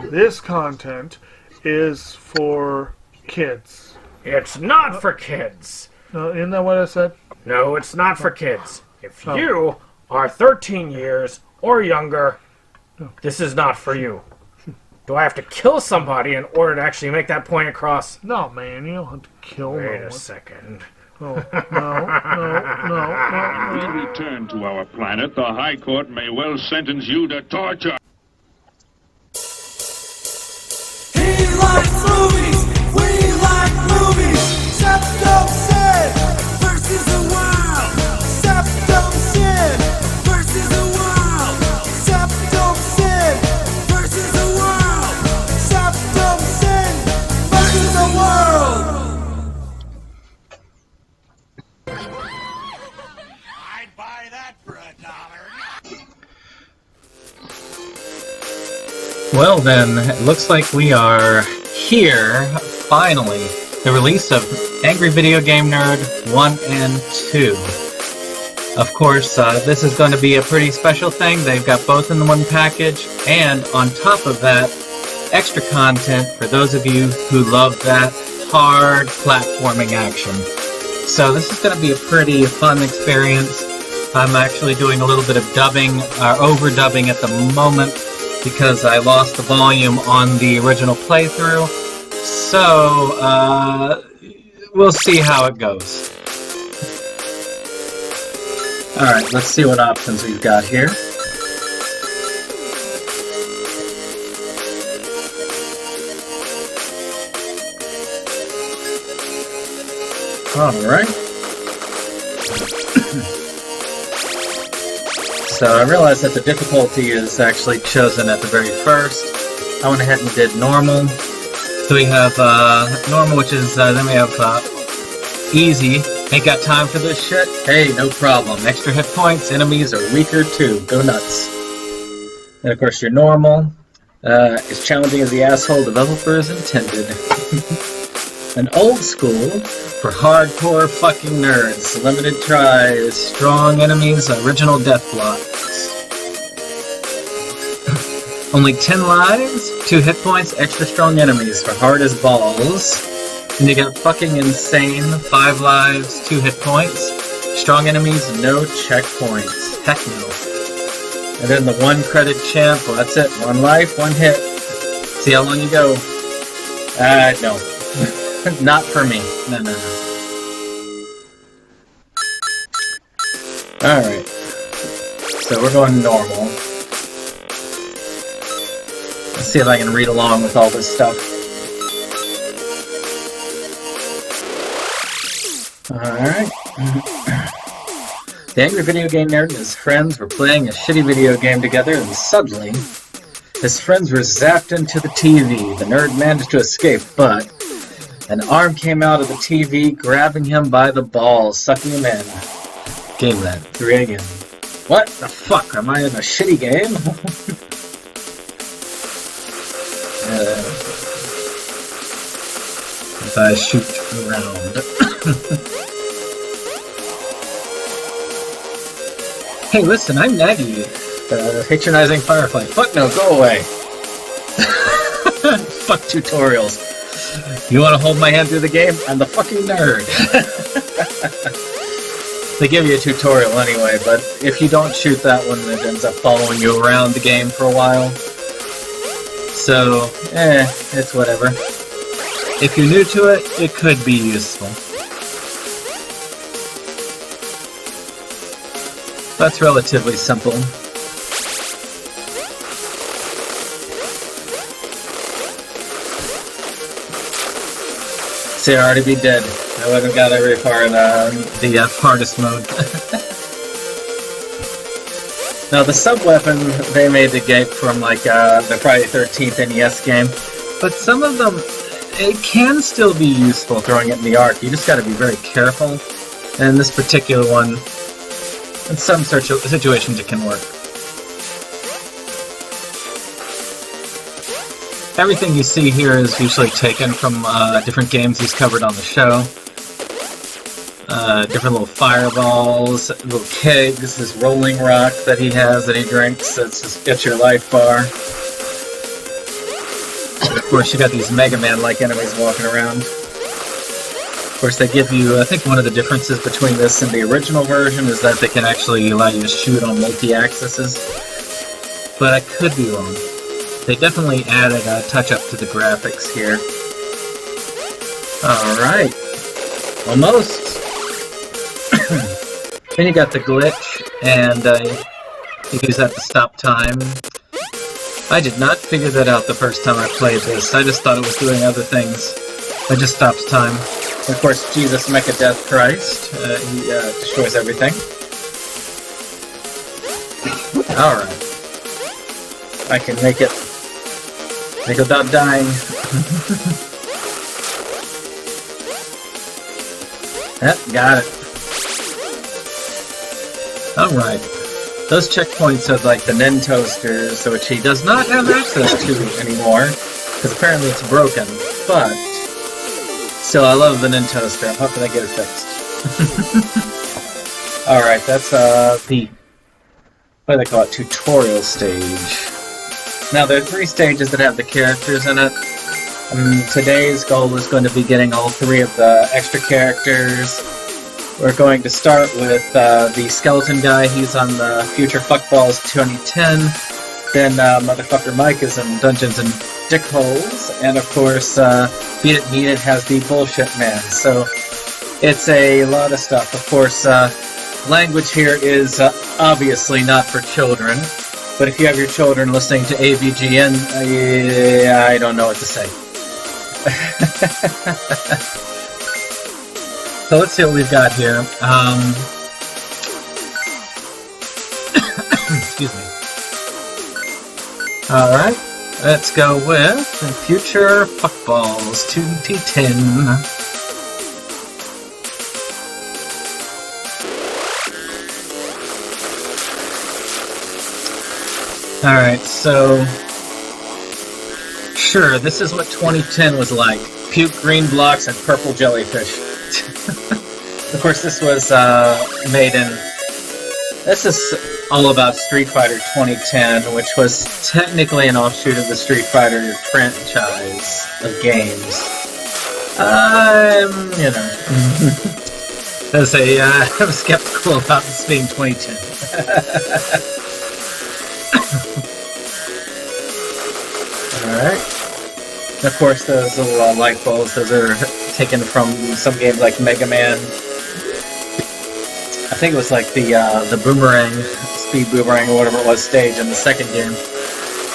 This content is for kids. It's not for kids. No, isn't that what I said? No, it's not for kids. If you are 13 years or younger, this is not for you. Do I have to kill somebody in order to actually make that point across? No, man, you don't have to kill no one. Wait a second. No. When we return to our planet, the High Court may well sentence you to torture. He likes movies, we like movies. SeptumSin versus the world. SeptumSin versus the world. SeptumSin versus the world. SeptumSin versus the world. I'd buy that for $1. Well then, it looks like we are here, finally. The release of Angry Video Game Nerd 1 and 2. Of course, this is going to be a pretty special thing. They've got both in the one package, and on top of that, extra content for those of you who love that hard platforming action. So this is going to be a pretty fun experience. I'm actually doing a little bit of dubbing, overdubbing at the moment, because I lost the volume on the original playthrough. So, we'll see how it goes. Alright, let's see what options we've got here. Alright. So I realized that the difficulty is actually chosen at the very first. I went ahead and did normal. So we have normal, which is, then we have easy. Ain't got time for this shit? Hey, no problem. Extra hit points, enemies are weaker too. Go nuts. And of course your normal. As challenging as the asshole developers intended. An old school for hardcore fucking nerds. Limited tries, strong enemies, original death blocks. Only 10 lives, 2 hit points, extra strong enemies for hard as balls. And you got fucking insane, 5 lives, 2 hit points. Strong enemies, no checkpoints. Heck no. And then the 1 credit champ, well that's it. 1 life, 1 hit. See how long you go. No. Not for me. No. Alright. So we're going normal. Let's see if I can read along with all this stuff. Alright. The angry video game nerd and his friends were playing a shitty video game together, and suddenly, his friends were zapped into the TV. The nerd managed to escape, but an arm came out of the TV, grabbing him by the balls, sucking him in. Game that. 3 a.m. What the fuck? Am I in a shitty game? If I shoot around. Hey, listen, I'm Maggie. Patronizing Firefly. Fuck no, go away. Fuck tutorials. You want to hold my hand through the game? I'm the fucking nerd. They give you a tutorial anyway, but if you don't shoot that one, it ends up following you around the game for a while. So, it's whatever. If you're new to it, it could be useful. That's relatively simple. See, I already be dead. I haven't got very far in the hardest mode. Now, the sub-weapon, they made the game from like the Friday 13th NES game, but some of them, it can still be useful throwing it in the arc. You just gotta be very careful. And this particular one, in some situations, it can work. Everything you see here is usually taken from different games he's covered on the show. Different little fireballs, little kegs, this rolling rock that he has that he drinks, that's his Get Your Life bar. Of course, you got these Mega Man-like enemies walking around. Of course, they give you, I think one of the differences between this and the original version is that they can actually allow you to shoot on multi-axes. But I could be wrong. They definitely added a touch-up to the graphics here. Alright. Almost. Then you got the glitch, and you use that to stop time. I did not figure that out the first time I played this. I just thought it was doing other things. It just stops time. Of course, Jesus Mecha Death Christ. He destroys everything. Alright. I can make it without dying. Yep, got it. Alright. Those checkpoints are like the Nen toasters, which he does not have access to anymore, because apparently it's broken. But still, I love the Nen toaster. I'm hoping they get it fixed. Alright, that's the, what do they call it, tutorial stage. Now, there are 3 stages that have the characters in it. Today's goal is going to be getting all 3 of the extra characters. We're going to start with the skeleton guy. He's on the Future Fuckballs 2010. Then Motherfucker Mike is in Dungeons and Dickholes. And of course, Beat It Meet It has the Bullshit Man. So it's a lot of stuff. Of course, language here is obviously not for children. But if you have your children listening to AVGN, I don't know what to say. So let's see what we've got here. Excuse me. Alright, let's go with Future Fuckballs 2010. Alright, so sure, this is what 2010 was like. Puke green blocks and purple jellyfish. Of course, this was made in... This is all about Street Fighter 2010, which was technically an offshoot of the Street Fighter franchise of games. You know... I'm skeptical about this being 2010. Alright. Of course, those little light bulbs, those are taken from some games like Mega Man. I think it was like the Boomerang, Speed Boomerang or whatever it was stage in the second game.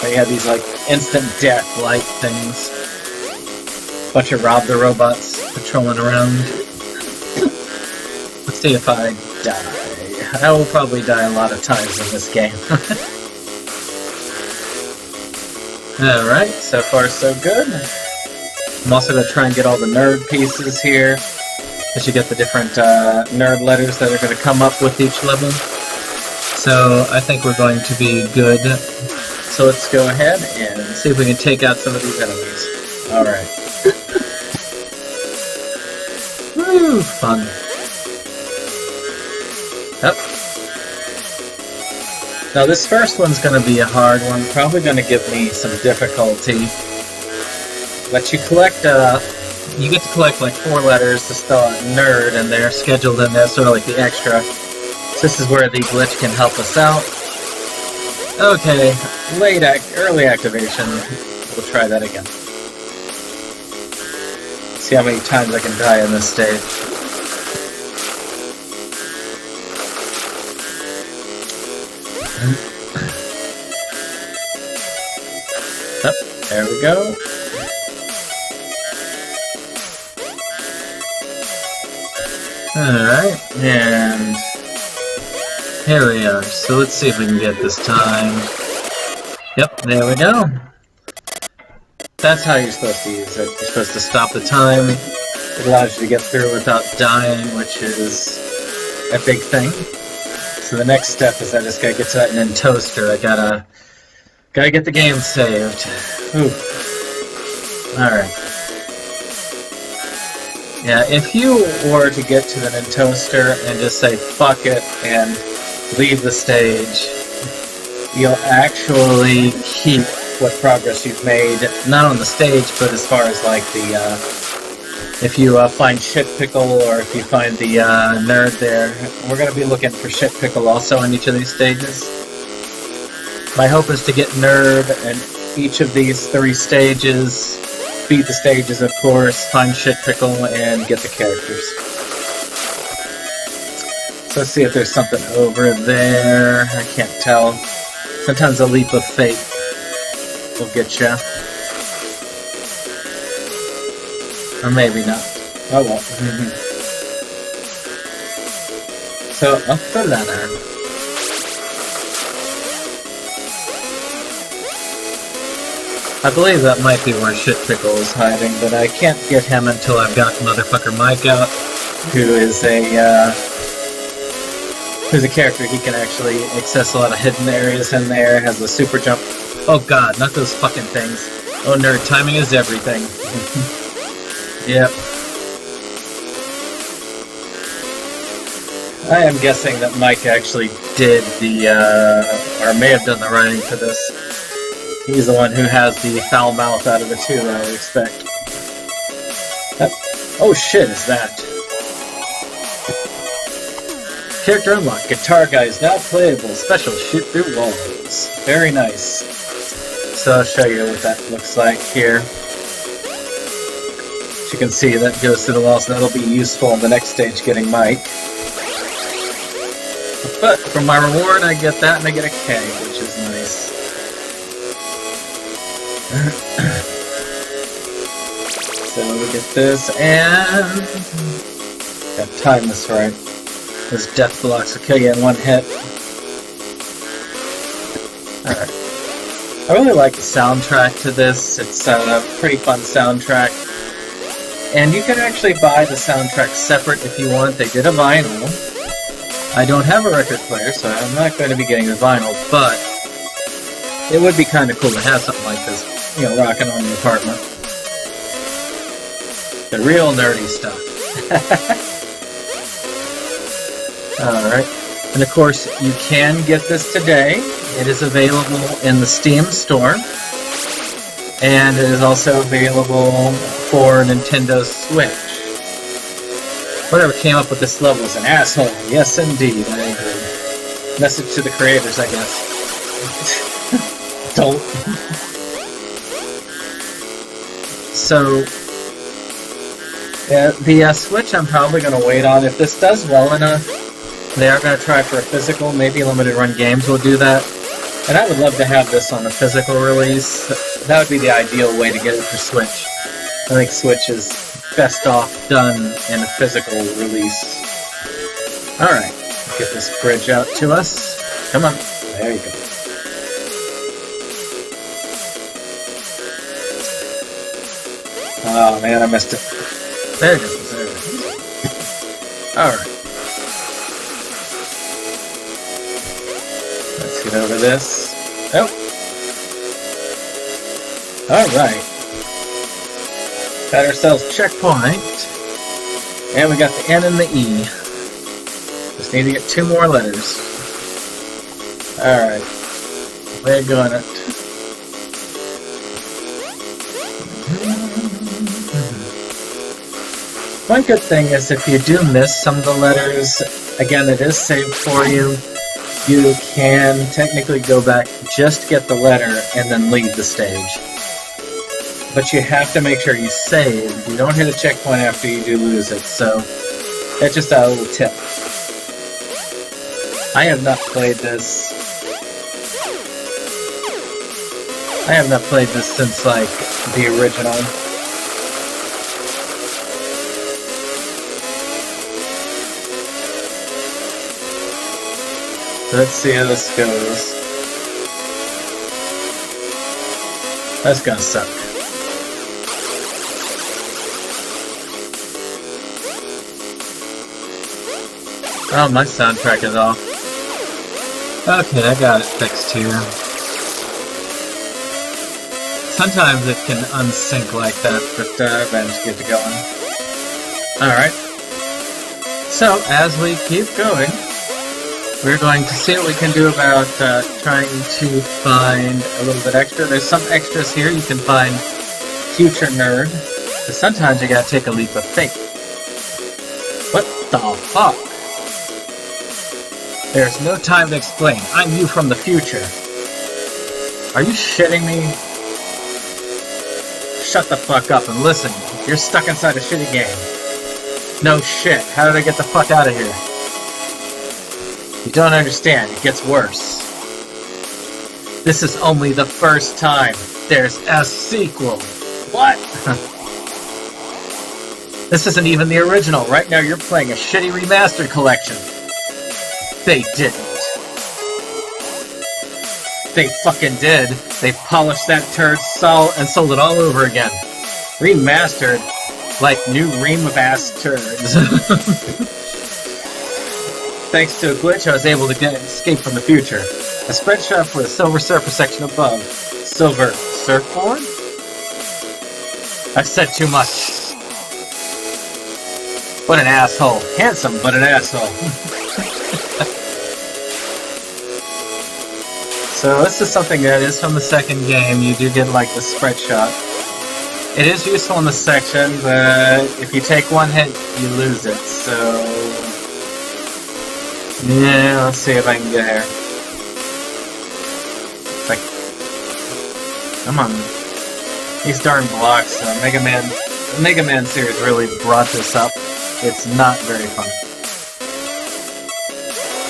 Where you had these like instant death light things. Bunch of Rob the Robots patrolling around. Let's see if I die. I will probably die a lot of times in this game. Alright, so far so good. I'm also going to try and get all the nerd pieces here, as you get the different nerd letters that are going to come up with each level. So I think we're going to be good. So let's go ahead and see if we can take out some of these enemies. Alright. Woo! Fun. Yep. Now this first one's going to be a hard one, probably going to give me some difficulty. But you collect, you get to collect like 4 letters to spell out nerd, and they're scheduled in there, sort of like the extra. So this is where the glitch can help us out. Okay, early activation. We'll try that again. See how many times I can die in this stage. Oh, there we go. Alright, and here we are. So let's see if we can get this time. Yep, there we go. That's how you're supposed to use it. You're supposed to stop the time. It allows you to get through without dying, which is a big thing. So the next step is I just gotta get to that Nen toaster. I gotta get the game saved. Ooh. Alright. Yeah, if you were to get to the Nen toaster and just say fuck it and leave the stage, you'll actually keep what progress you've made, not on the stage, but as far as like the, if you find Shit Pickle or if you find the nerd there. We're going to be looking for Shit Pickle also on each of these stages. My hope is to get nerd in each of these 3 stages, beat the stages of course, find Shit Pickle, and get the characters. So let's see if there's something over there. I can't tell. Sometimes a leap of faith will get you. Or maybe not. Oh well. So, I'll put that there. I believe that might be where Shit Pickle is hiding, but I can't get him until I've got Motherfucker Mike out, who's a character. He can actually access a lot of hidden areas in there, has a super jump. Oh god, not those fucking things. Oh nerd, timing is everything. Yep. I am guessing that Mike actually did the, or may have done the writing for this. He's the one who has the foul mouth out of the 2, I would expect. Oh shit, is that? Character unlocked. Guitar guy is now playable. Special shoot through walls. Very nice. So I'll show you what that looks like here. As you can see, that goes through the walls, and that'll be useful in the next stage getting Mike. But for my reward, I get that, and I get a K, which is nice. So we get this, and gotta time this right. Those death blocks will kill you in 1 hit. Alright. I really like the soundtrack to this. It's a pretty fun soundtrack. And you can actually buy the soundtrack separate if you want. They did a vinyl. I don't have a record player, so I'm not going to be getting the vinyl, but it would be kind of cool to have something like this, you know, rocking on the apartment. The real nerdy stuff. Alright. And of course, you can get this today. It is available in the Steam store. And it is also available for Nintendo Switch. Whatever came up with this level is an asshole. Yes, indeed. I agree. Message to the creators, I guess. Don't. So, yeah, the Switch I'm probably going to wait on. If this does well enough, they are going to try for a physical. Maybe Limited Run Games will do that. And I would love to have this on a physical release. That would be the ideal way to get it for Switch. I think Switch is best off done in a physical release. Alright, get this bridge out to us. Come on, there you go. Oh man, I missed it. There it is, there it is. Alright. Let's get over this. Oh! Alright. Got ourselves checkpoint. And we got the N and the E. Just need to get 2 more letters. Alright. We're going it. One good thing is if you do miss some of the letters, again, it is saved for you. You can technically go back, just get the letter, and then leave the stage. But you have to make sure you save. You don't hit a checkpoint after you do lose it, so that's just a little tip. I have not played this. I have not played this since, like, the original. Let's see how this goes. That's gonna suck. Oh, my soundtrack is off. Okay, I got it fixed here. Sometimes it can unsync like that, but I managed to get it going. Alright. So, as we keep going, we're going to see what we can do about trying to find a little bit extra. There's some extras here. You can find Future Nerd. But sometimes you gotta take a leap of faith. What the fuck? There's no time to explain. I'm you from the future. Are you shitting me? Shut the fuck up and listen. You're stuck inside a shitty game. No shit. How did I get the fuck out of here? You don't understand. It gets worse. This is only the first time. There's a sequel. What? This isn't even the original. Right now you're playing a shitty remastered collection. They didn't. They fucking did. They polished that turd and sold it all over again. Remastered like new ream of ass turds. Thanks to a glitch, I was able to escape from the future. A spreadshot for the Silver Surfer section above. Silver Surfboard? I've said too much. What an asshole. Handsome, but an asshole. So this is something that is from the second game. You do get like the spread shot. It is useful in the section, but if you take one hit, you lose it. So yeah, let's see if I can get here. It's like, come on, these darn blocks. The Mega Man series really brought this up. It's not very fun.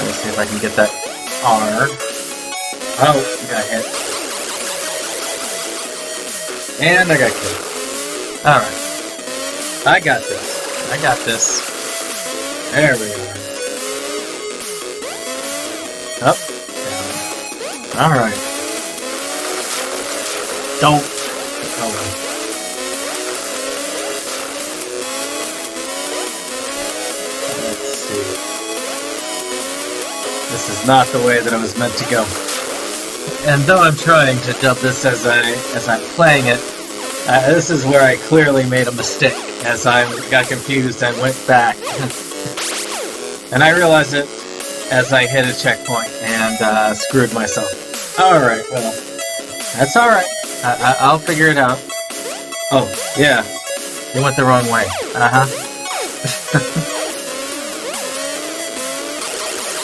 Let's see if I can get that R. Oh, got hit. And I got killed. Alright. I got this. I got this. There we are. Up. Down. Alright. Don't. Oh well. Let's see. This is not the way that it was meant to go. And though I'm trying to dub this as I'm playing it, this is where I clearly made a mistake, as I got confused and went back. And I realized it as I hit a checkpoint and screwed myself. Alright, well, that's alright. I'll figure it out. Oh, yeah, you went the wrong way. Uh-huh.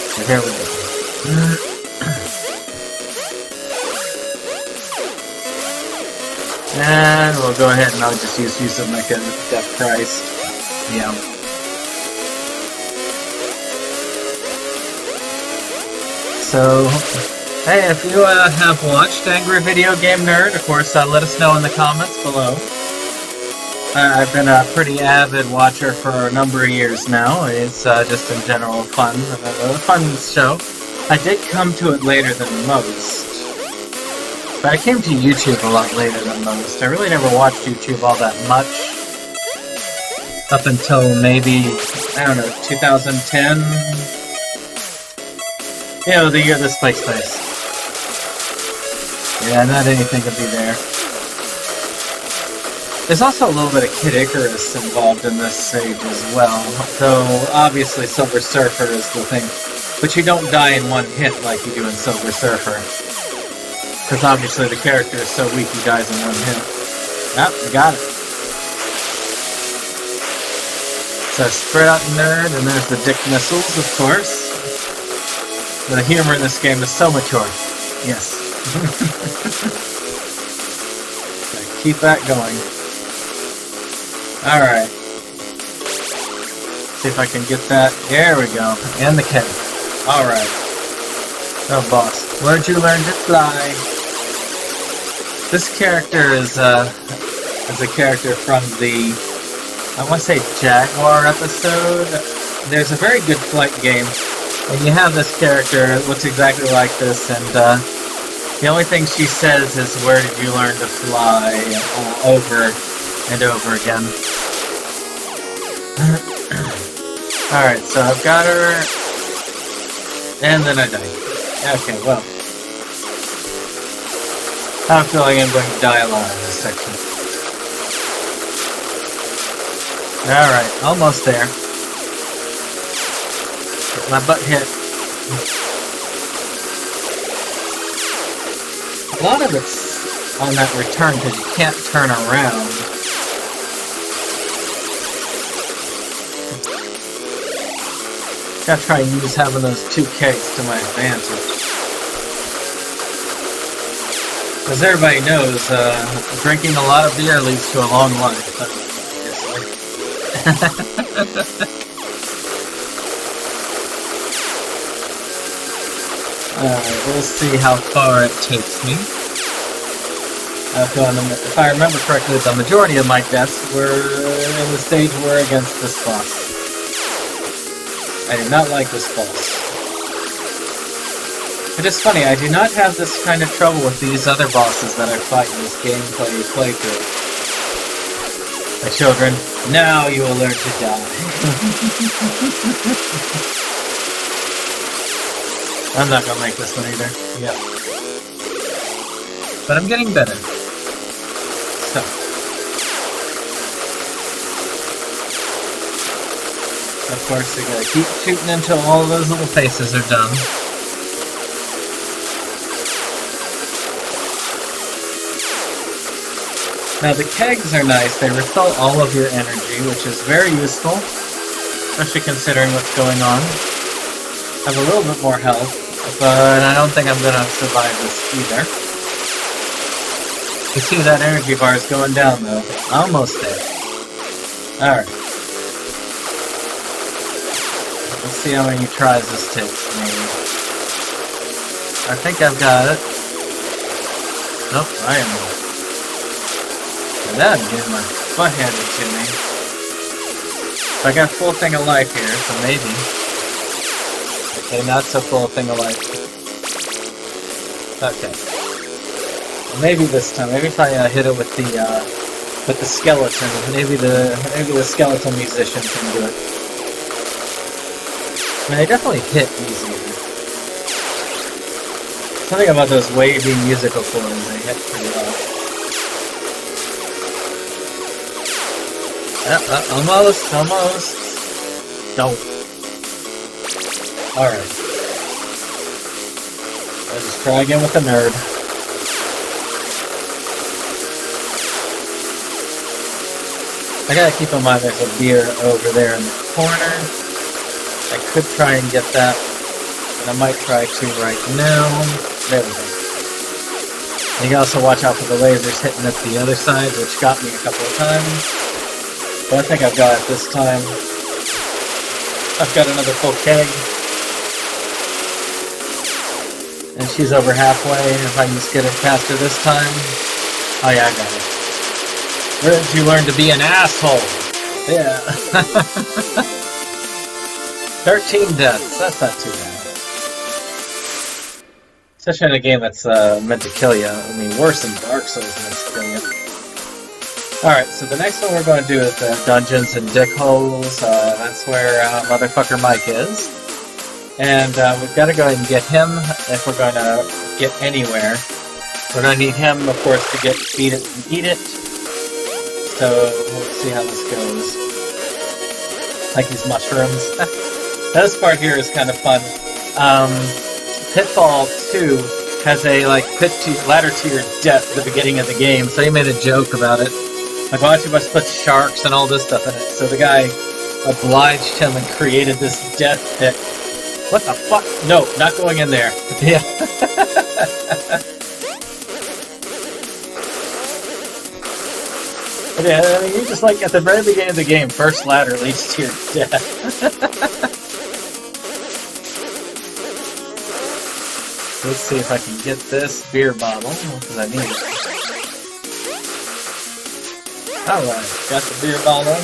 So here we go. And we'll go ahead and I'll just use of like a Death Christ. Yeah. So, hey, if you have watched Angry Video Game Nerd, of course, let us know in the comments below. I've been a pretty avid watcher for a number of years now. It's just in general fun. A fun show. I did come to it later than most. But I came to YouTube a lot later than most. I really never watched YouTube all that much. Up until maybe, I don't know, 2010? You know, the year this takes place. Yeah, not anything could be there. There's also a little bit of Kid Icarus involved in this stage as well. Though, obviously, Silver Surfer is the thing. But you don't die in one hit like you do in Silver Surfer. Because obviously the character is so weak he dies in one hit. Yep, you got it. So spread out nerd, and there's the dick missiles, of course. The humor in this game is so mature. Yes. Keep that going. Alright. See if I can get that. There we go. And the keg. Alright. Oh, boss. Where'd you learn to fly? This character is a character from the, I want to say, Jaguar episode. There's a very good flight game, and you have this character that looks exactly like this, and the only thing she says is, "Where did you learn to fly?" Over and over again. Alright, so I've got her, and then I died. Okay, well. I have a feeling I'm going to die a lot in this section. Alright, almost there. Get my butt hit. A lot of it's on that return because you can't turn around. Gotta try and use having those two kegs to my advantage. As everybody knows, drinking a lot of beer leads to a long life, obviously. Alright, we'll see how far it takes me. If I remember correctly, the majority of my deaths were in the stage where against this boss. I do not like this boss. It is funny, I do not have this kind of trouble with these other bosses that I fight in this gameplay playthrough. My children, now you will learn to die. I'm not gonna make this one either. Yep. But I'm getting better. So. Of course, you gotta keep shooting until all of those little faces are done. Now the kegs are nice, they refill all of your energy, which is very useful, especially considering what's going on. I have a little bit more health, but I don't think I'm gonna survive this either. You see that energy bar is going down though. Almost there. Alright. Let's see how many tries this takes, maybe. I think I've got it. Nope, I am not. That getting my butt handed to me. I got a full thing of life here, so maybe. Okay, not so full thing of life. Okay. Well, maybe this time. Maybe if I hit it with the skeleton, maybe the skeleton musician can do it. I mean, they definitely hit easier. Something about those wavy musical chords, they hit pretty well. Almost. No. Alright. Let's just try again with the nerd. I gotta keep in mind there's a beer over there in the corner. I could try and get that, and I might try to right now. There we go. And you can also watch out for the lasers hitting at the other side, which got me a couple of times. But I think I've got it this time. I've got another full keg. And she's over halfway. If I can just get it past her this time. Oh yeah, I got it. Where did you learn to be an asshole? Yeah. 13 deaths. That's not too bad. Especially in a game that's meant to kill you. I mean, worse than Dark Souls meant to kill you. Alright, so the next one we're going to do is the Dungeons and Dick Holes. That's where motherfucker Mike is. And we've got to go ahead and get him if we're going to get anywhere. We're going to need him, of course, to get feed it and eat it. So let's see how this goes. Like these mushrooms. This part here is kind of fun. Pitfall 2 has a ladder to your death at the beginning of the game, so he made a joke about it. Like, why don't you must put sharks and all this stuff in it? So the guy obliged him and created this death pit. What the fuck? No, not going in there. Yeah. Yeah, I mean, you're just like at the very beginning of the game, first ladder leads to your death. Let's see if I can get this beer bottle, because I need it. Alright, got the beer bottle.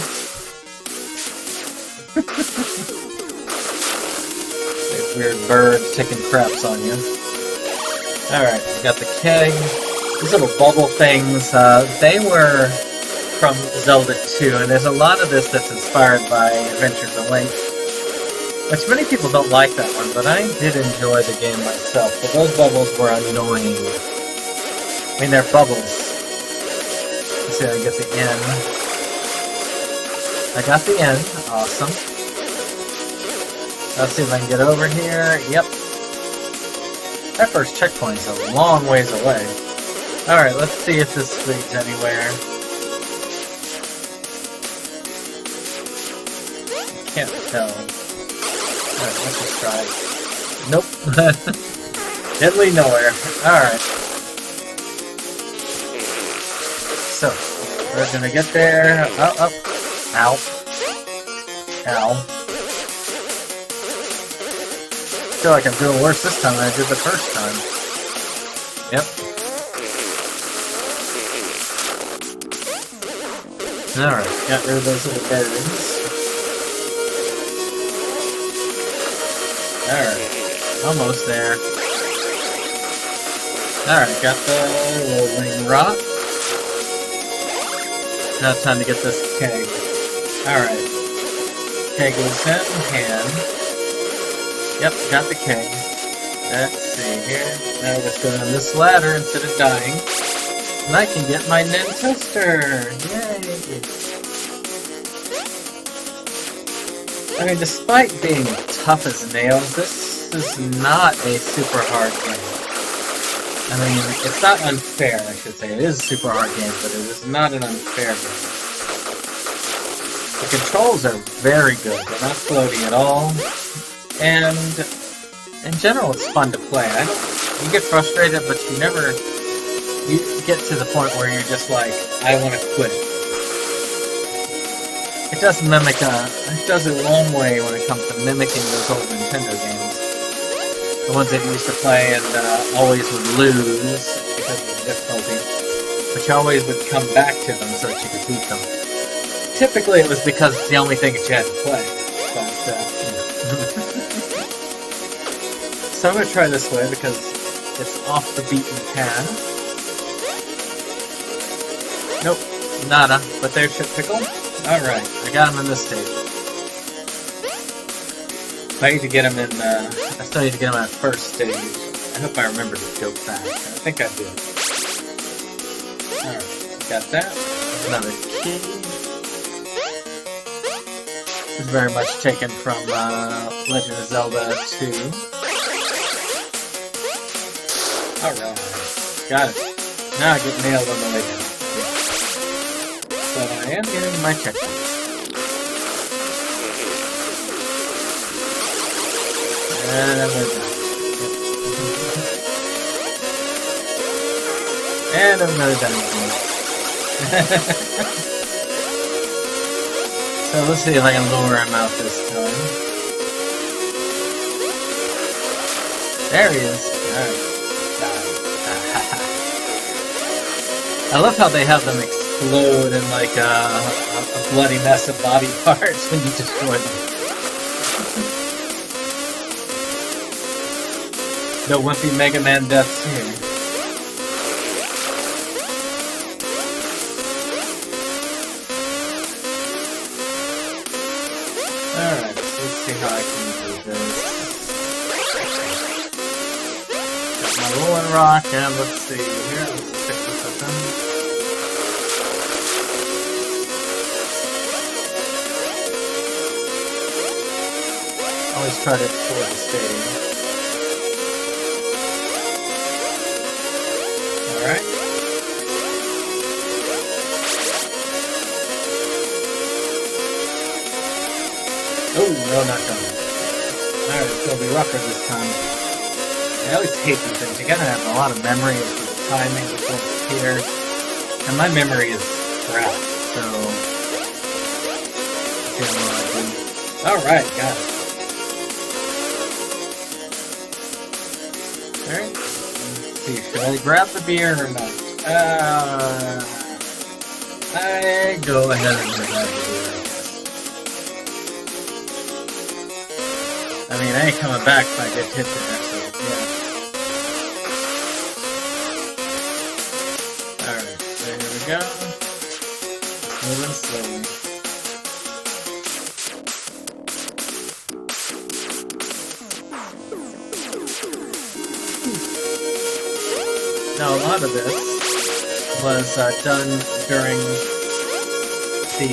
There's weird birds taking craps on you. Alright, we got the keg. These little bubble things, they were from Zelda 2, and there's a lot of this that's inspired by Adventures of Link. Which many people don't like that one, but I did enjoy the game myself. But those bubbles were annoying. I mean, they're bubbles. Let's see how I get the end. I got the end. Awesome. Let's see if I can get over here. Yep. That first checkpoint's a long ways away. Alright, let's see if this leads anywhere. Can't tell. Alright, let's just try. Nope. Didn't lead nowhere. Alright. So, we're gonna get there. Oh, oh. Ow. Ow. I feel like I'm doing worse this time than I did the first time. Yep. Alright, got rid of those little birds. Alright, almost there. Alright, got the rolling rock. Now it's time to get this keg. Alright. Keg is in hand. Yep, got the keg. Let's see here. Now let's go down this ladder instead of dying. And I can get my Nintoaster! Yay! I mean, despite being tough as nails, this is not a super hard game. I mean, it's not unfair, I should say. It is a super hard game, but it is not an unfair game. The controls are very good. They're not floaty at all. And in general, it's fun to play. You get frustrated, but you never... You get to the point where you're just like, I want to quit. It does mimic it does a long way when it comes to mimicking those old Nintendo games. The ones that you used to play and always would lose because of the difficulty. But you always would come back to them so that you could beat them. Typically it was because it's the only thing that you had to play. But, so I'm going to try this way because it's off the beaten path. Nope, nada. But there's Ship Pickle. Alright, I got him in this stage. I need to get him in, I still need to get him at first stage. I hope I remember to go back. I think I did. Alright, got that. Another key. This is very much taken from, Legend of Zelda 2. Alright, got it. Now I get nailed on the way down. But I am getting my checkpoint. And I'm gonna die. And I'm gonna die again. So let's see if I can lure him out this time. There he is. Alright. I love how they have them explode in like a bloody mess of body parts when you destroy them. No wimpy Mega Man deaths here. Alright, let's see how I can do this. Got my rolling rock, and let's see here, let's pick this up then. Always try to explore the stage. Alright. Oh, no, not done. Alright, it's gonna be rougher this time. I always hate these things. You gotta have a lot of memory of the timing before it's here. And my memory is crap, so... Alright, got it. Alright. Let's see, should I grab the beer or not? I go ahead and grab the beer, I guess. I mean, I ain't coming back if I get hit there, so yeah. Alright, there we go. Moving slowly. Now, a lot of this was done during the...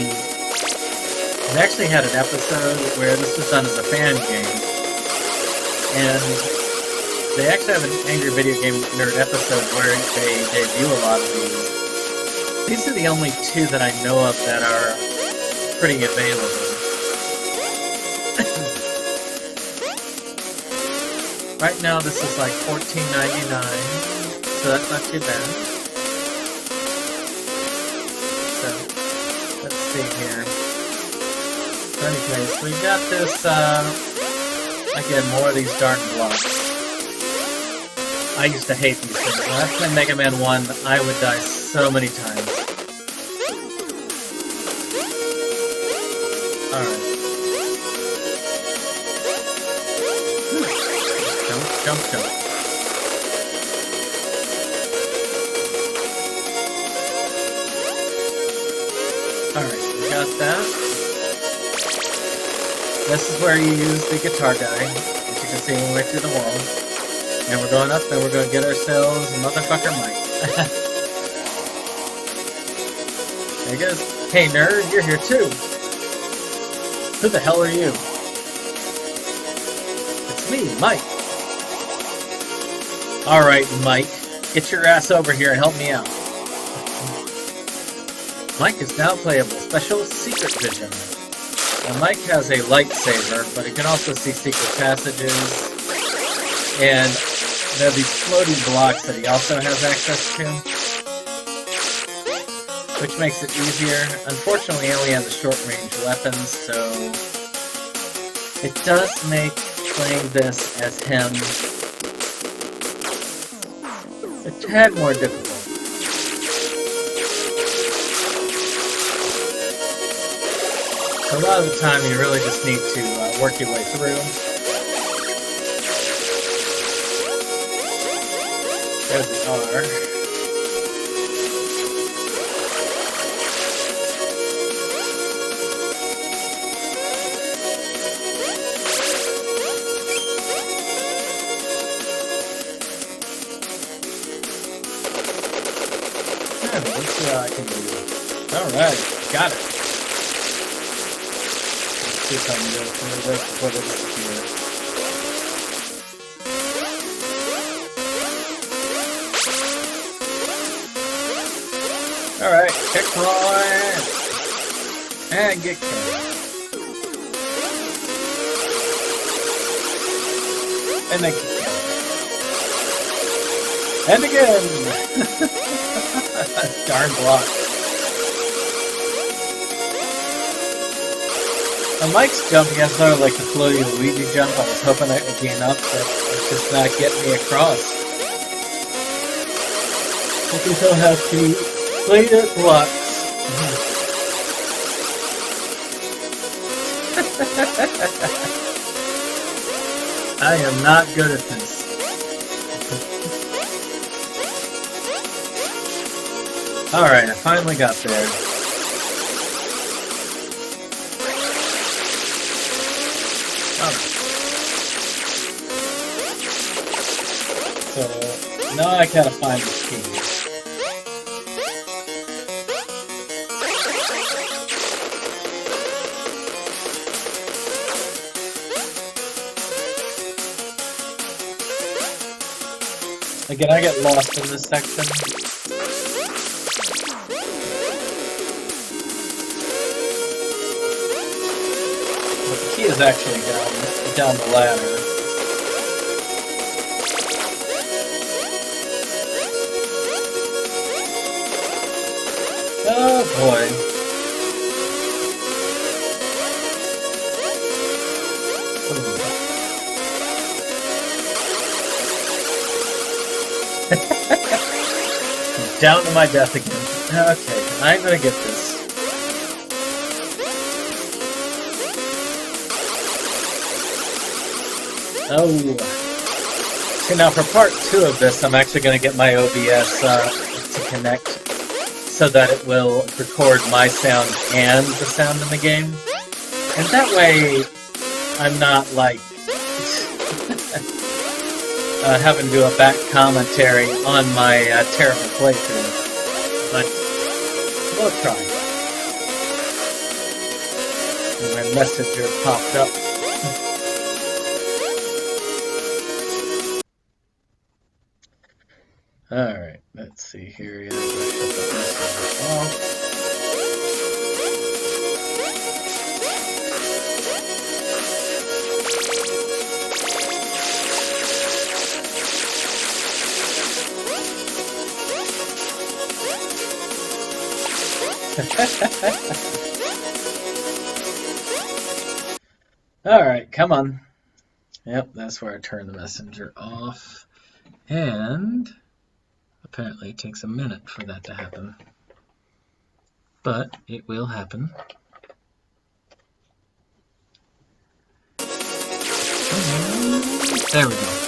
We actually had an episode where this was done as a fan game. and they actually have an Angry Video Game Nerd episode where they debut a lot of these. These are the only two that I know of that are pretty available. Right now this is like $14.99, so that's not too bad. So, let's see here. So anyways, we got this, again, more of these darn blocks. I used to hate these things. When I played Mega Man 1, I would die so many times. Alright. Jump, jump. Alright, we got that. This is where you use the guitar guy, as you can see, right through the wall. And we're going up and we're going to get ourselves a motherfucker Mike. There he goes. Hey nerd, you're here too. Who the hell are you? It's me, Mike. Alright, Mike. Get your ass over here and help me out. Mike is now playable. Special Secret Vision. Now, Mike has a lightsaber, but he can also see secret passages. And there are these floating blocks that he also has access to, which makes it easier. Unfortunately, he only has the short-range weapons, so it does make playing this as him a tad more difficult. So a lot of the time, you really just need to work your way through. There's the R. Let's see how I can do. Alright, got it. Let's see if I can do it from the rest before this here. Alright, kick right. And get kicked. And then kick. And again! Darn block. On Mike's jump, he has sort of like the floaty Luigi jump. I was hoping that would be enough, but it's just not getting me across. I think I'll have to play the blocks. I am not good at this. Alright, I finally got there. Alright. So, now I gotta find the key. Again, I get lost in this section. But the key is actually down the ladder. Oh boy. Down to my death again. Okay, I'm gonna get this. Oh. See, now for part 2 of this, I'm actually gonna get my OBS to connect so that it will record my sound and the sound in the game. And that way, I'm not like having to do a back commentary on my terrible playthrough, but we'll try. And my messenger popped up. Alright, let's see here. Yeah, let's shut the rest off. Alright, come on. Yep, that's where I turn the messenger off. And apparently it takes a minute for that to happen. But it will happen. There we go.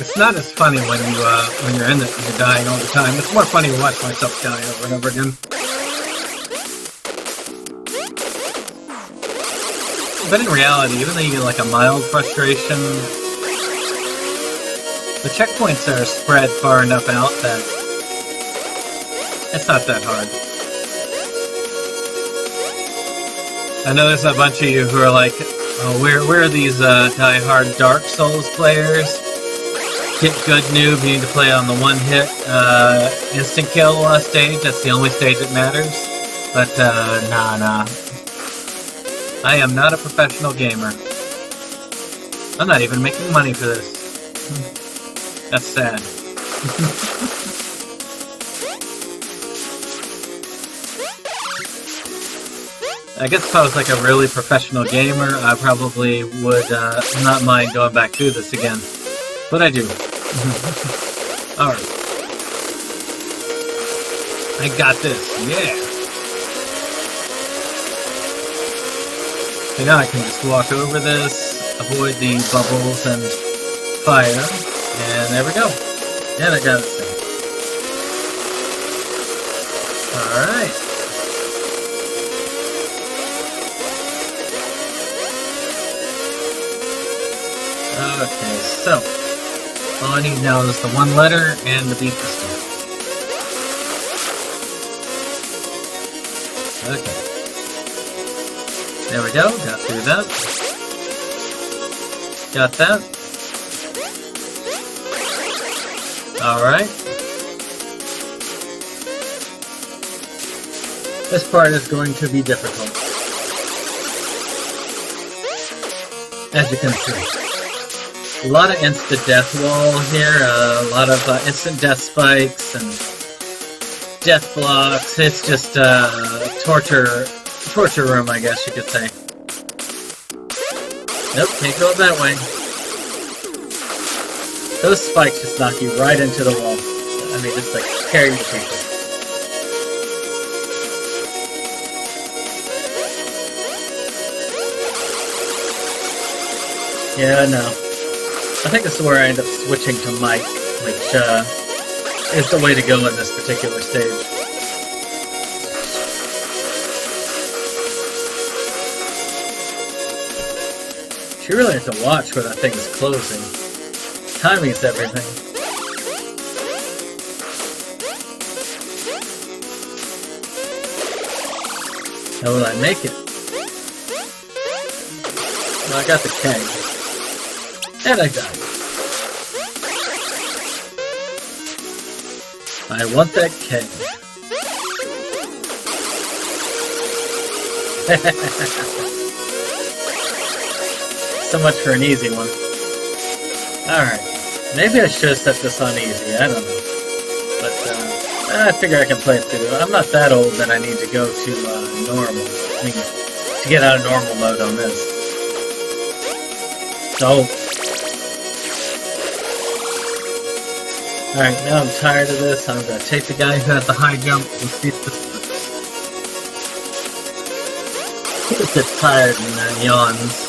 It's not as funny when you're in it and you're dying all the time. It's more funny to watch myself die over and over again. But in reality, even though you get like a mild frustration, the checkpoints are spread far enough out that it's not that hard. I know there's a bunch of you who are like, oh, where are these die-hard Dark Souls players? Get good noob, you need to play on the one-hit instant kill stage. That's the only stage that matters. But nah. I am not a professional gamer. I'm not even making money for this. That's sad. I guess if I was like a really professional gamer, I probably would not mind going back through this again. But I do. Alright. I got this. Yeah. So now I can just walk over this, avoid the bubbles and fire, and there we go. And I got it saved. Alright. Okay, so all I need now is the one letter and the beat pistol. Okay. There we go, got through that. Got that. Alright. This part is going to be difficult. As you can see. A lot of instant death wall here, a lot of instant death spikes and death blocks. It's just a torture room, I guess you could say. Nope, can't go that way. Those spikes just knock you right into the wall. I mean, just like carry you to people. Yeah, no. I think this is where I end up switching to Mike, which is the way to go in this particular stage. You really have to watch where that thing is closing. Timing's everything. How will I make it? Well, I got the keg. And I died. I want that keg. So much for an easy one. Alright. Maybe I should have set this on easy. I don't know. But, I figure I can play it through. I'm not that old that I need to go to normal. I mean, to get out of normal mode on this. So. Alright, now I'm tired of this. I'm going to take the guy who has the high jump and see if this works. He just gets tired and yawns.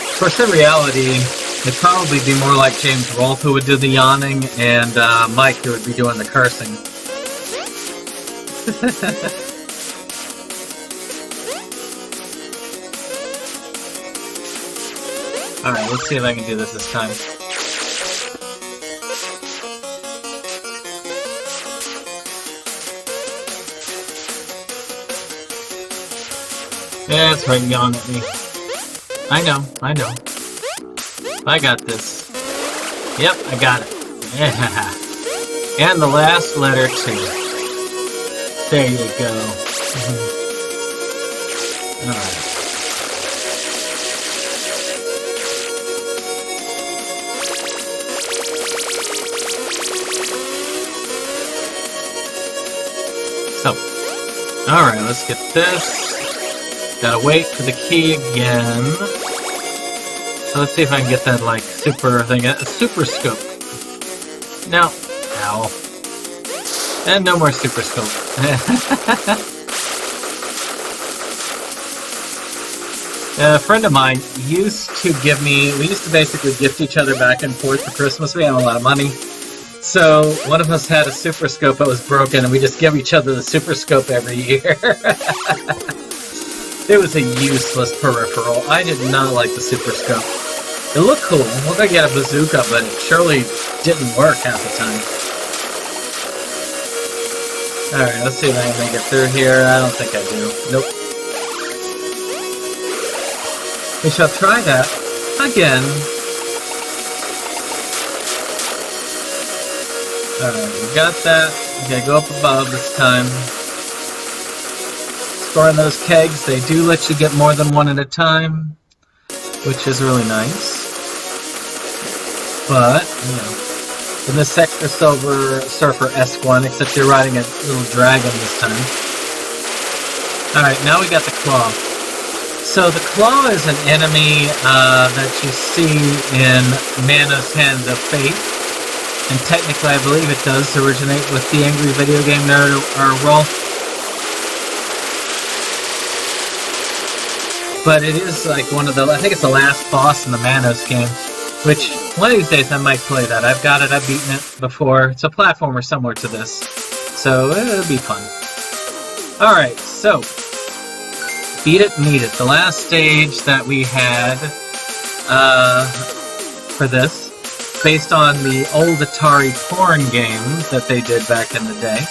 Of course, in reality, it'd probably be more like James Rolfe who would do the yawning and Mike who would be doing the cursing. Alright, let's see if I can do this time. Yeah, it's right yawning at me. I know. I got this. Yep, I got it. Yeah. And the last letter, too. There you go. Alright. So, alright, let's get this. Gotta wait for the key again. So let's see if I can get that, like, super thing. A super scope. No. Ow. And no more super scope. A friend of mine used to give me, we used to basically gift each other back and forth for Christmas. We had a lot of money. So one of us had a super scope that was broken, and we just give each other the super scope every year. It was a useless peripheral. I did not like the super scope. It looked cool. It looked like you had a bazooka, but it surely didn't work half the time. Alright, let's see if I can make it through here. I don't think I do. Nope. We shall try that again. Alright, we got that. We gotta go up above this time. Storing those kegs, they do let you get more than one at a time, which is really nice. But, you know, in this extra Silver Surfer-esque one, except you're riding a little dragon this time. Alright, now we got the claw. So the claw is an enemy that you see in Mana's Hand of Fate. And technically, I believe it does originate with the Angry Video Game Nerd or Rolf. But it is like one of the, I think it's the last boss in the Manos game. Which, one of these days I might play that. I've got it, I've beaten it before. It's a platformer similar to this. So, it'll be fun. Alright, so. Beat it, need it. The last stage that we had for this, based on the old Atari porn game that they did back in the day.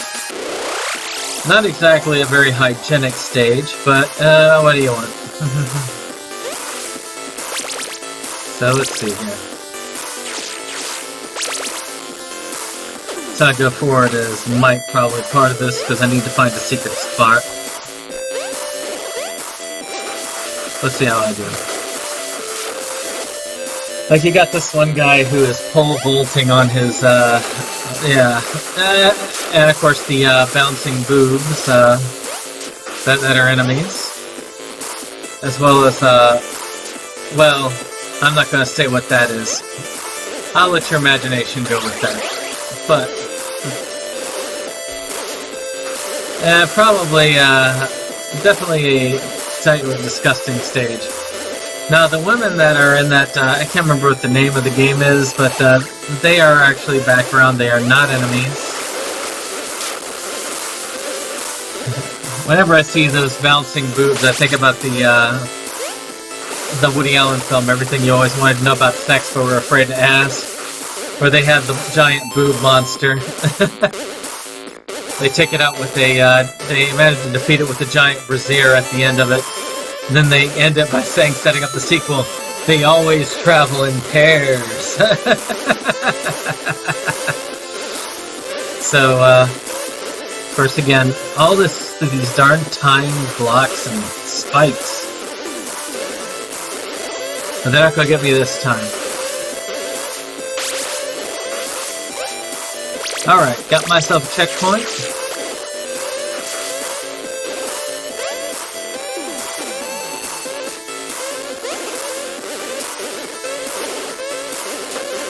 Not exactly a very hygienic stage, but what do you want? So let's see here. So I go forward as Mike probably part of this because I need to find a secret spot. Let's see how I do. Like you got this one guy who is pole vaulting on his and of course the bouncing boobs that are enemies. As well as, well, I'm not going to say what that is. I'll let your imagination go with that. But, probably, definitely a tight or disgusting stage. Now, the women that are in that, I can't remember what the name of the game is, but they are actually background. They are not enemies. Whenever I see those bouncing boobs, I think about the Woody Allen film, Everything You Always Wanted to Know About Sex But Were Afraid to Ask, where they have the giant boob monster. They take it out with a, they manage to defeat it with a giant brassiere at the end of it. And then they end it by saying, setting up the sequel, they always travel in pairs. So, of course, again, all this through these darn time blocks and spikes. But they're not going to get me this time. Alright, got myself a checkpoint.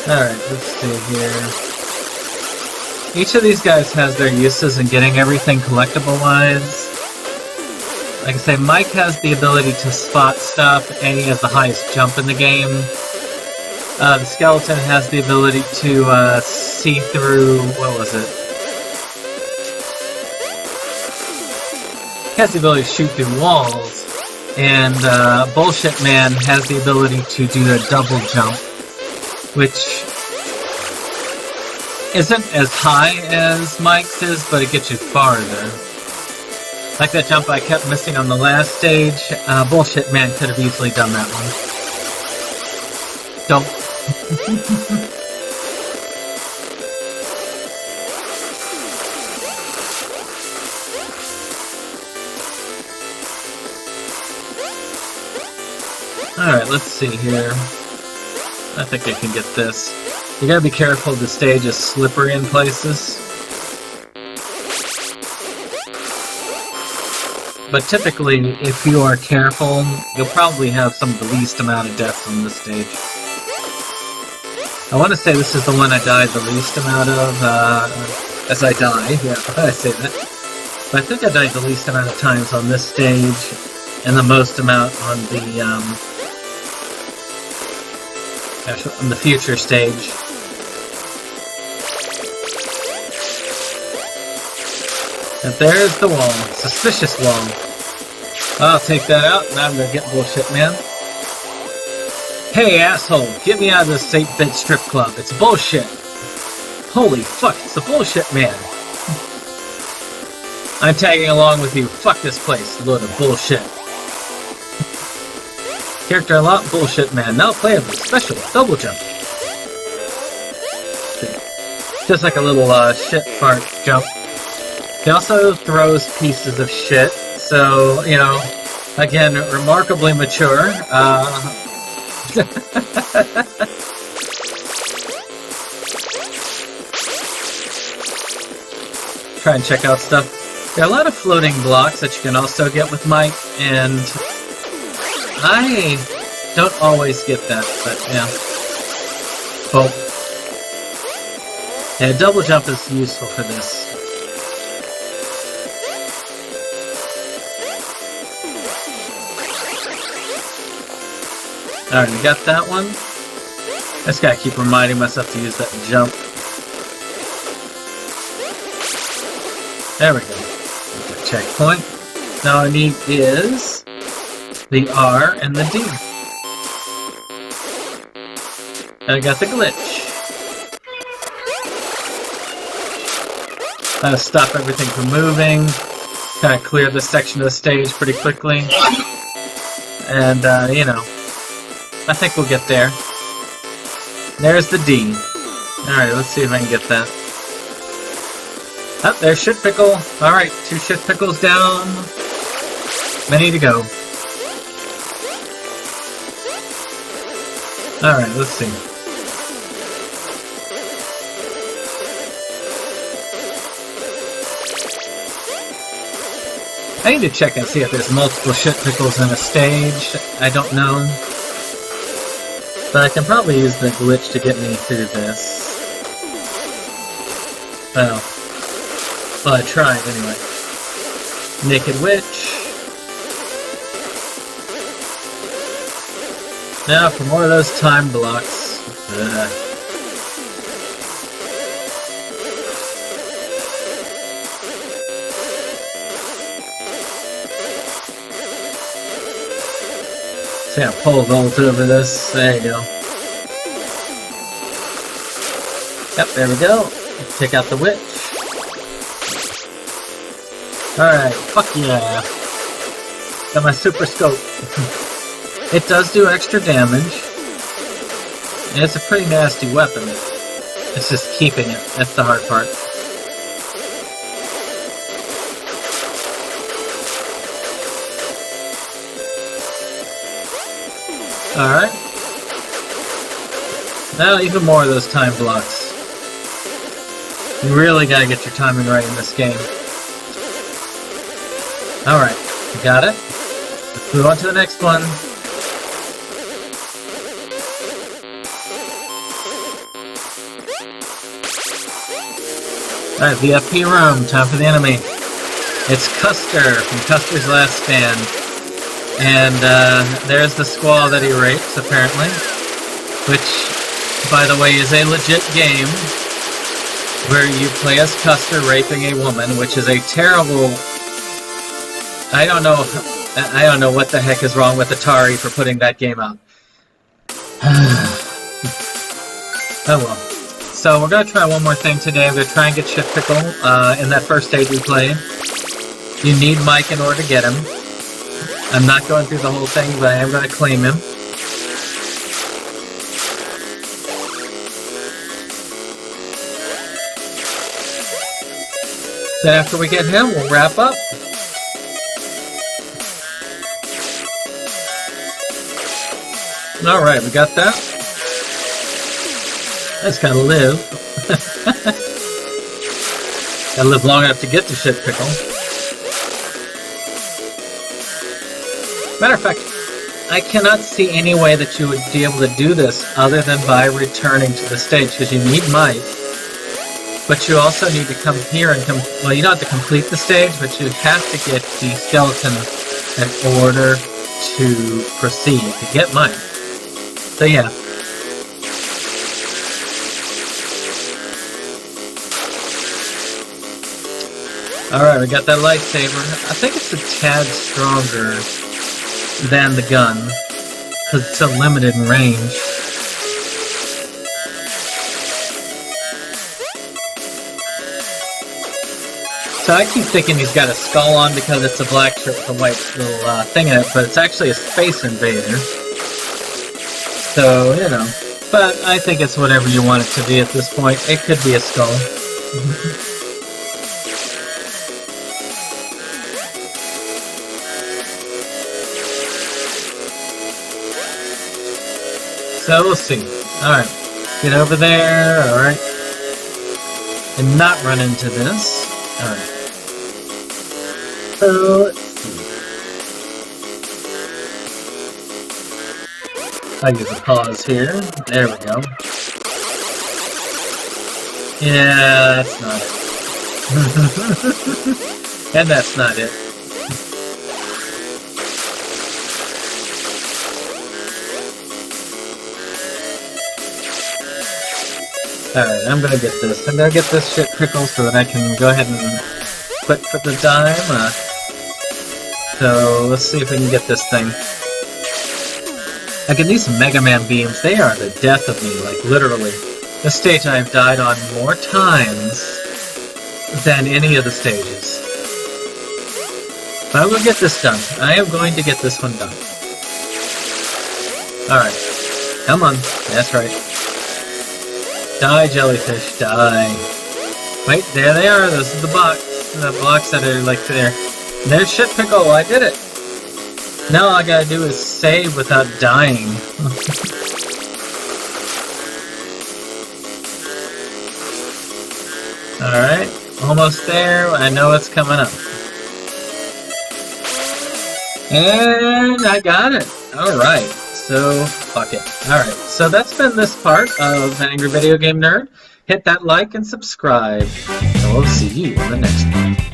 Alright, let's see here. Each of these guys has their uses in getting everything collectible-wise. Like I say, Mike has the ability to spot stuff, and he has the highest jump in the game. The skeleton has the ability to see through, what was it? He has the ability to shoot through walls, And Bullshit Man has the ability to do a double jump, which isn't as high as Mike's is, but it gets you farther. Like that jump I kept missing on the last stage, Bullshit Man could have easily done that one. Don't. Alright, let's see here. I think I can get this. You gotta be careful, the stage is slippery in places. But typically, if you are careful, you'll probably have some of the least amount of deaths on this stage. I want to say this is the one I died the least amount of, as I die, yeah, I say that. But I think I died the least amount of times on this stage, and the most amount on the future stage. And there's the wall. Suspicious wall. I'll take that out, and I'm gonna get Bullshit Man. Hey, asshole, get me out of this 8-bit strip club. It's bullshit. Holy fuck, it's the Bullshit Man. I'm tagging along with you. Fuck this place. Load of bullshit. Character unlocked, Bullshit Man. Now playable. Special. Double jump. Just like a little shit fart jump. He also throws pieces of shit, so, you know, again, remarkably mature. Try and check out stuff. There are a lot of floating blocks that you can also get with Mike, and I don't always get that, but yeah. Oh. Yeah, double jump is useful for this. Alright, we got that one. I just gotta keep reminding myself to use that jump. There we go. Okay, checkpoint. Now I need is the R and the D. And I got the glitch. Gotta stop everything from moving. Kind of clear this section of the stage pretty quickly. And, you know, I think we'll get there. There's the D. Alright, let's see if I can get that. Oh, there's Shit Pickle. Alright, 2 Shit Pickles down. Many to go. Alright, let's see. I need to check and see if there's multiple Shit Pickles in a stage. I don't know. But I can probably use the glitch to get me through this. Well, I tried anyway. Naked Witch. Now for more of those time blocks. See, I pole vault over this. There you go. Yep, there we go. Take out the witch. Alright, fuck yeah. Got my super scope. It does do extra damage. And it's a pretty nasty weapon. It's just keeping it. That's the hard part. Alright. Now even more of those time blocks. You really gotta get your timing right in this game. Alright, you got it. Let's move on to the next one. Alright, VFP room, time for the enemy. It's Custer from Custer's Last Stand. And there's the squaw that he rapes, apparently. Which, by the way, is a legit game where you play as Custer raping a woman, which is a terrible... I don't know I don't know what the heck is wrong with Atari for putting that game out. Oh well. So we're going to try one more thing today. We're going to try and get Shit Pickle in that first stage we played. You need Mike in order to get him. I'm not going through the whole thing, but I am going to claim him. Then after we get him, we'll wrap up. Alright, we got that. Just gotta live. Gotta live long enough to get to Shit Pickle. Matter of fact, I cannot see any way that you would be able to do this other than by returning to the stage, because you need Mike. But you also need to come here and well, you don't have to complete the stage, but you have to get the skeleton in order to proceed, to get Mike. So yeah. Alright, we got that lightsaber. I think it's a tad stronger than the gun, because it's so limited in range. So I keep thinking he's got a skull on because it's a black shirt with a white little thing in it, but it's actually a Space Invader. So, you know. But I think it's whatever you want it to be at this point. It could be a skull. So we'll see. Alright. Get over there. Alright. And not run into this. Alright. So, let's see. I'll use a pause here. There we go. Yeah, that's not it. And that's not it. Alright, I'm gonna get this. I'm gonna get this Shit Pickle so that I can go ahead and quit for the dime. So, let's see if we can get this thing. Like, these Mega Man beams, they are the death of me, like, literally. This stage I have died on more times than any of the stages. But I will get this done. I am going to get this one done. Alright. Come on. That's right. Die, jellyfish, die. Wait, there they are. Those are the blocks that are like there. There's Shit Pickle. I did it. Now all I gotta do is save without dying. Alright, almost there. I know it's coming up. And I got it. Alright. So, fuck it. Alright, so that's been this part of Angry Video Game Nerd. Hit that like and subscribe, and we'll see you on the next one.